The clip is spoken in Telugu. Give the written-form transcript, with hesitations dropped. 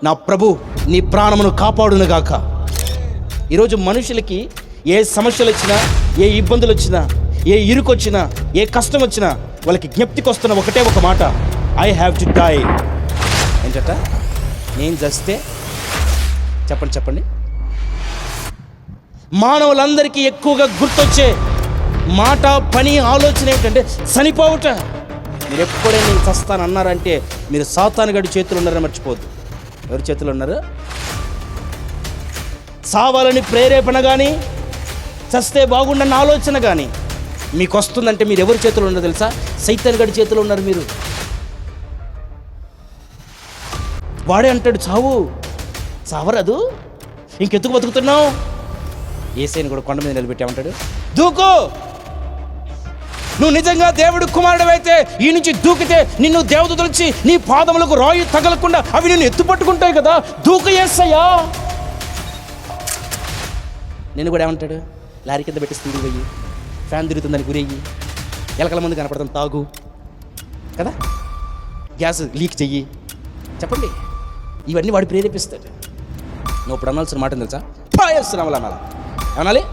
నా ప్రభు నీ ప్రాణమును కాపాడునుగాక. ఈరోజు మనుషులకి ఏ సమస్యలు వచ్చినా, ఏ ఇబ్బందులు వచ్చినా, ఏ ఇరుకు వచ్చినా, ఏ కష్టం వచ్చినా వాళ్ళకి జ్ఞప్తికి వస్తున్న ఒకటే ఒక మాట, ఐ హ్యావ్ టు డై. ఏంటట? నేను చస్తే చెప్పండి. మానవులందరికీ ఎక్కువగా గుర్తొచ్చే మాట, పని, ఆలోచన ఏమిటంటే చనిపోవట. మీరు ఎప్పుడైనా నేను చస్తాను అన్నారంటే మీరు సాతాను గడి చేతులు ఉన్నారని మర్చిపోద్దు. ఎవరి చేతులు ఉన్నారు? సావాలని ప్రేరేపణ కానీ, చస్తే బాగుండన్న ఆలోచన కానీ మీకు వస్తుందంటే మీరు ఎవరి చేతులు ఉన్నారు తెలుసా? సైతాను గడి చేతులు ఉన్నారు మీరు. వాడే అంటాడు చావరాదు, ఇంకెందుకు బతుకుతున్నావు? యేసయ్యను కూడా కొండ మీద నిలబెట్టామంటాడు, దూకు, నువ్వు నిజంగా దేవుడు కుమారుడు అయితే ఈ నుంచి దూకితే నిన్ను దేవదూతలు వచ్చి నీ పాదములకు రాయి తగలకుండా అవి నిన్ను ఎత్తుపట్టుకుంటాయి కదా, దూకు యేసయ్యా. నేను కూడా ఏమంటాడు, లారీ కింద పెట్టిస్తుంది వెయ్యి, ఫ్యాన్ తిరుగుతుందని గురయ్యి, ఎలకల ముందు కనపడతాను తాగు కదా, గ్యాస్ లీక్ చెయ్యి, చెప్పండి. ఇవన్నీ వాడు ప్రేరేపిస్తాడు. నువ్వు ఇప్పుడు అనాల్సిన మాట తెలుసా? పాయేస్తున్నాం అలా ఏమనాలి?